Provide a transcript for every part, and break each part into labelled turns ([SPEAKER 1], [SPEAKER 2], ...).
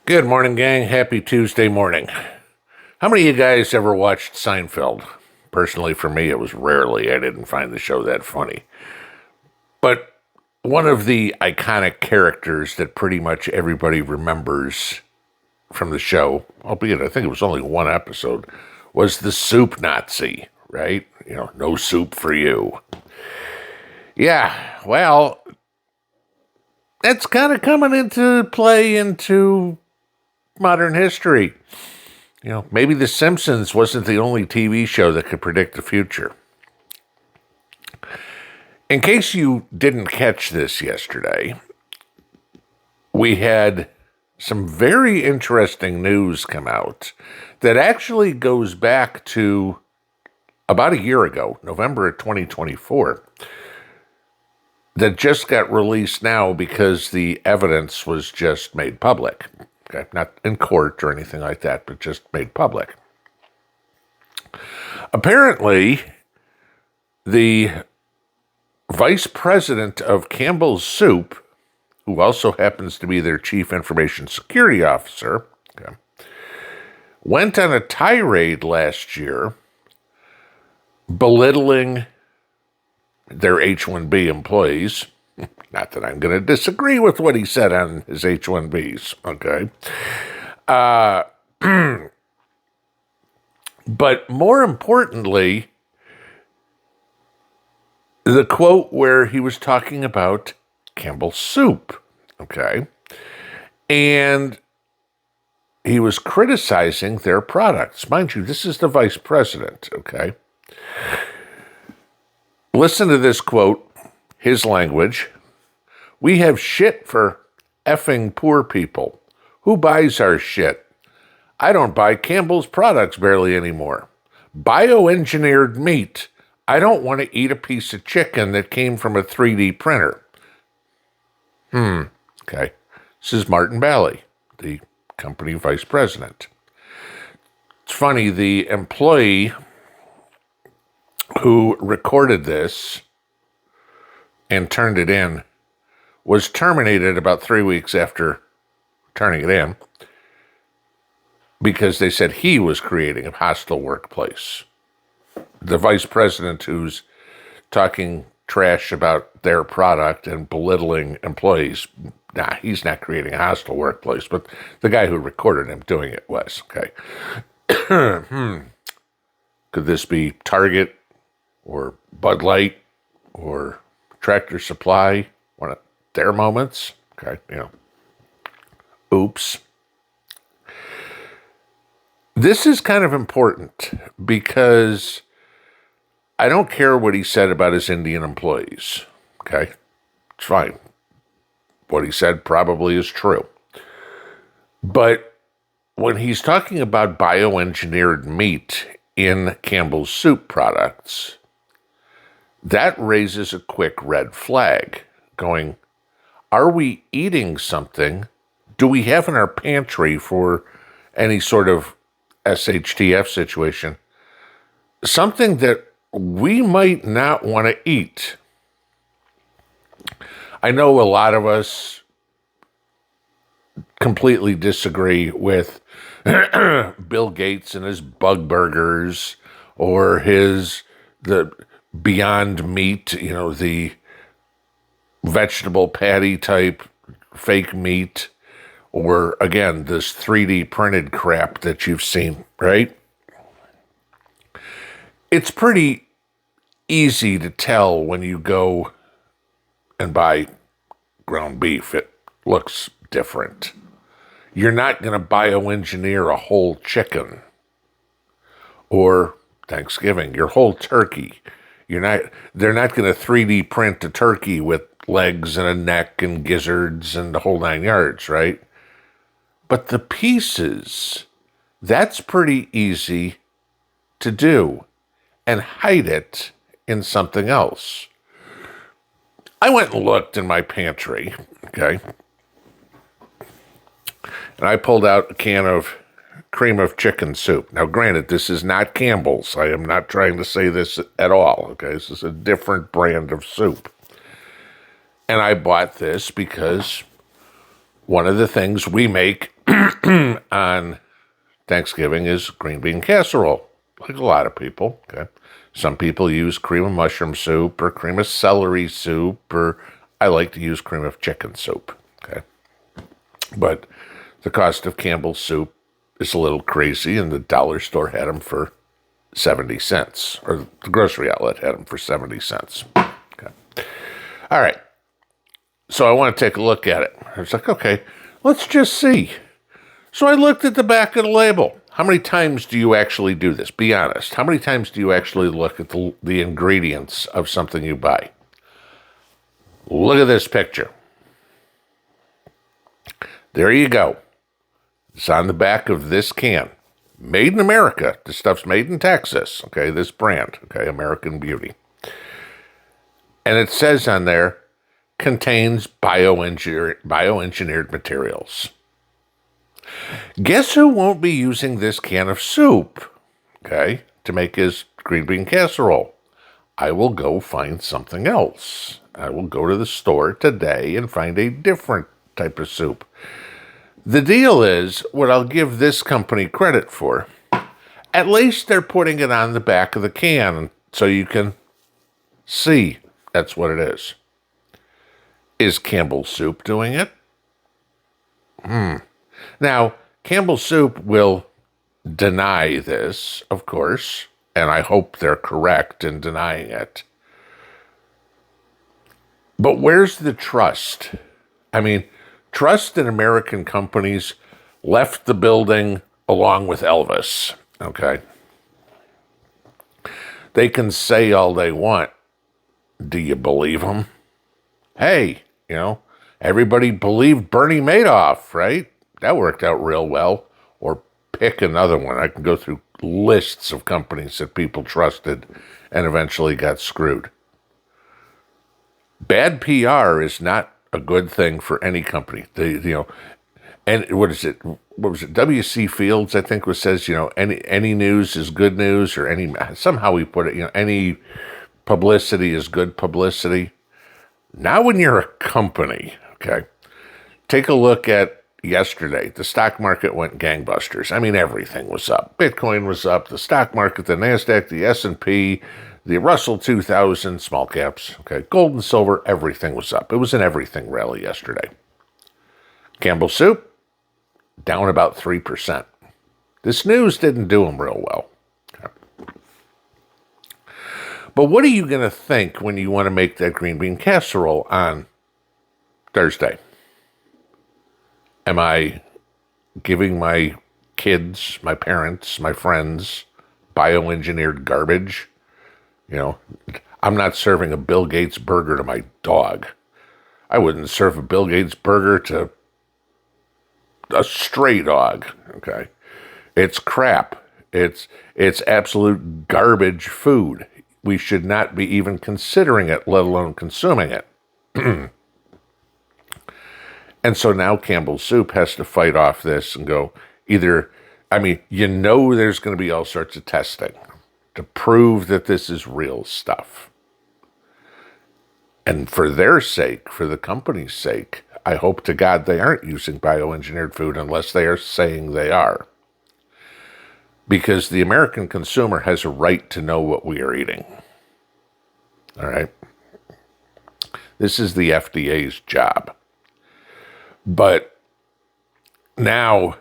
[SPEAKER 1] Good morning, gang. Happy Tuesday morning. How many of you guys ever watched Seinfeld? Personally, for me, it was rarely. I didn't find the show that funny. But one of the iconic characters that pretty much everybody remembers from the show, albeit I think it was only one episode, was the soup Nazi, right? No soup for you. Yeah, well, that's kind of coming into play into modern history. Maybe The Simpsons wasn't the only TV show that could predict the future. In case you didn't catch this yesterday, we had some very interesting news come out that actually goes back to about a year ago, November of 2024, that just got released now because the evidence was just made public. Okay, not in court or anything like that, but just made public. Apparently, the vice president of Campbell's Soup, who also happens to be their chief information security officer, okay, went on a tirade last year belittling their H-1B employees. Not that I'm going to disagree with what he said on his H-1Bs, okay? But more importantly, the quote where he was talking about Campbell's Soup, okay? And he was criticizing their products. Mind you, this is the vice president, okay? Listen to this quote, his language. "We have shit for effing poor people. Who buys our shit? I don't buy Campbell's products barely anymore. Bioengineered meat. I don't want to eat a piece of chicken that came from a 3D printer." Okay. This is Martin Bally, the company vice president. It's funny, the employee who recorded this and turned it in was terminated about 3 weeks after turning it in because they said he was creating a hostile workplace. The vice president who's talking trash about their product and belittling employees, he's not creating a hostile workplace, but the guy who recorded him doing it was, okay. Could this be Target or Bud Light or Tractor Supply? One of their moments? Okay, Oops. This is kind of important because I don't care what he said about his Indian employees, okay? It's fine. What he said probably is true. But when he's talking about bioengineered meat in Campbell's Soup products, that raises a quick red flag going, are we eating something? Do we have in our pantry for any sort of SHTF situation something that we might not want to eat? I know a lot of us completely disagree with Bill Gates and his bug burgers or the Beyond Meat, the vegetable patty type fake meat, or again, this 3D printed crap that you've seen, right? It's pretty easy to tell when you go and buy ground beef. It looks different. You're not going to bioengineer a whole chicken or Thanksgiving, your whole turkey. They're not going to 3D print a turkey with legs and a neck and gizzards and the whole 9 yards, right? But the pieces, that's pretty easy to do and hide it in something else. I went and looked in my pantry, okay? And I pulled out a can of cream of chicken soup. Now, granted, this is not Campbell's. I am not trying to say this at all, okay? This is a different brand of soup. And I bought this because one of the things we make on Thanksgiving is green bean casserole, like a lot of people. Okay, some people use cream of mushroom soup or cream of celery soup, or I like to use cream of chicken soup. Okay, but the cost of Campbell's soup is a little crazy, and the dollar store had them for 70 cents, or the grocery outlet had them for 70 cents. Okay, all right. So I want to take a look at it. I was like, okay, let's just see. So I looked at the back of the label. How many times do you actually do this? Be honest. How many times do you actually look at the ingredients of something you buy? Look at this picture. There you go. It's on the back of this can. Made in America. This stuff's made in Texas. Okay, this brand. Okay, American Beauty. And it says on there, contains bioengineered materials. Guess who won't be using this can of soup, okay, to make his green bean casserole? I will go find something else. I will go to the store today and find a different type of soup. The deal is, what I'll give this company credit for, at least they're putting it on the back of the can so you can see that's what it is. Is Campbell Soup doing it? Now, Campbell Soup will deny this, of course, and I hope they're correct in denying it. But where's the trust? I mean, trust in American companies left the building along with Elvis, okay? They can say all they want. Do you believe them? Hey, everybody believed Bernie Madoff, right? That worked out real well. Or pick another one. I can go through lists of companies that people trusted and eventually got screwed. Bad PR is not a good thing for any company. And what is it? What was it? W.C. Fields, I think, says, any news is good news, or somehow we put it, any publicity is good publicity. Now when you're a company, okay, take a look at yesterday. The stock market went gangbusters. I mean, everything was up. Bitcoin was up. The stock market, the NASDAQ, the S&P, the Russell 2000, small caps, okay, gold and silver, everything was up. It was an everything rally yesterday. Campbell Soup, down about 3%. This news didn't do them real well. But what are you going to think when you want to make that green bean casserole on Thursday? Am I giving my kids, my parents, my friends, bioengineered garbage? I'm not serving a Bill Gates burger to my dog. I wouldn't serve a Bill Gates burger to a stray dog, okay? It's crap. It's absolute garbage food. We should not be even considering it, let alone consuming it. And so now Campbell Soup has to fight off this and go there's going to be all sorts of testing to prove that this is real stuff. And for their sake, for the company's sake, I hope to God they aren't using bioengineered food unless they are saying they are. Because the American consumer has a right to know what we are eating. All right? This is the FDA's job. But now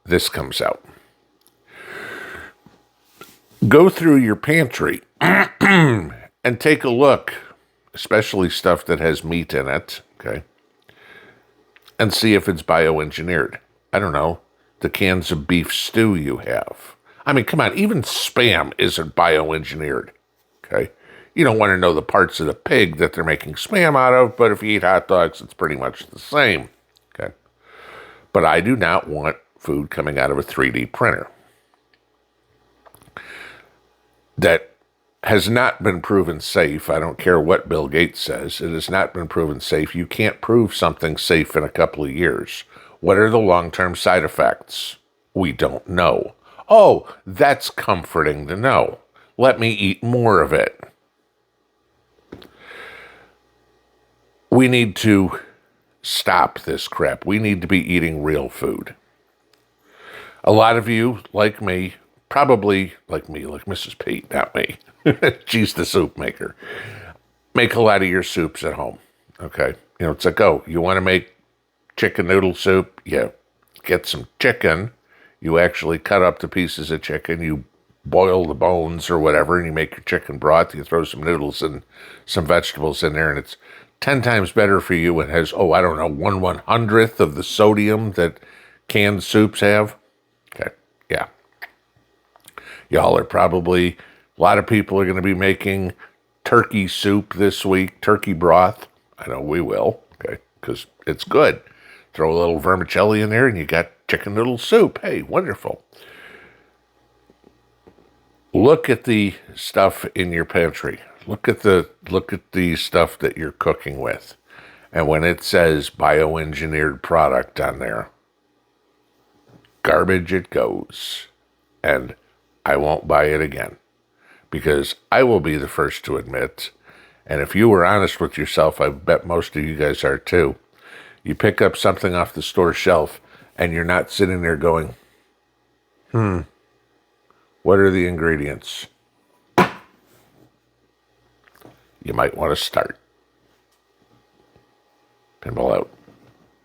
[SPEAKER 1] this comes out. Go through your pantry and take a look, especially stuff that has meat in it, okay? And see if it's bioengineered. I don't know, the cans of beef stew you have. I mean, come on, even Spam isn't bioengineered, okay? You don't want to know the parts of the pig that they're making Spam out of, but if you eat hot dogs, it's pretty much the same, okay? But I do not want food coming out of a 3D printer that has not been proven safe. I don't care what Bill Gates says. It has not been proven safe. You can't prove something safe in a couple of years. What are the long-term side effects? We don't know. Oh, that's comforting to know. Let me eat more of it. We need to stop this crap. We need to be eating real food. A lot of you, like me, probably like me, like Mrs. Pete, not me. She's the soup maker. Make a lot of your soups at home. Okay. You know, it's like, oh, you want to make chicken noodle soup? Yeah. Get some chicken. You actually cut up the pieces of chicken. You boil the bones or whatever, and you make your chicken broth. You throw some noodles and some vegetables in there, and it's 10 times better for you. It has, oh, I don't know, 1/100th of the sodium that canned soups have. Okay, yeah. Y'all are probably, a lot of people are going to be making turkey soup this week, turkey broth. I know we will, okay, because it's good. Throw a little vermicelli in there and you got chicken noodle soup. Hey, wonderful. Look at the stuff in your pantry. Look at the stuff that you're cooking with. And when it says bioengineered product on there, garbage it goes. And I won't buy it again. Because I will be the first to admit, and if you were honest with yourself, I bet most of you guys are too, you pick up something off the store shelf and you're not sitting there going, what are the ingredients? You might want to start. Pinball out.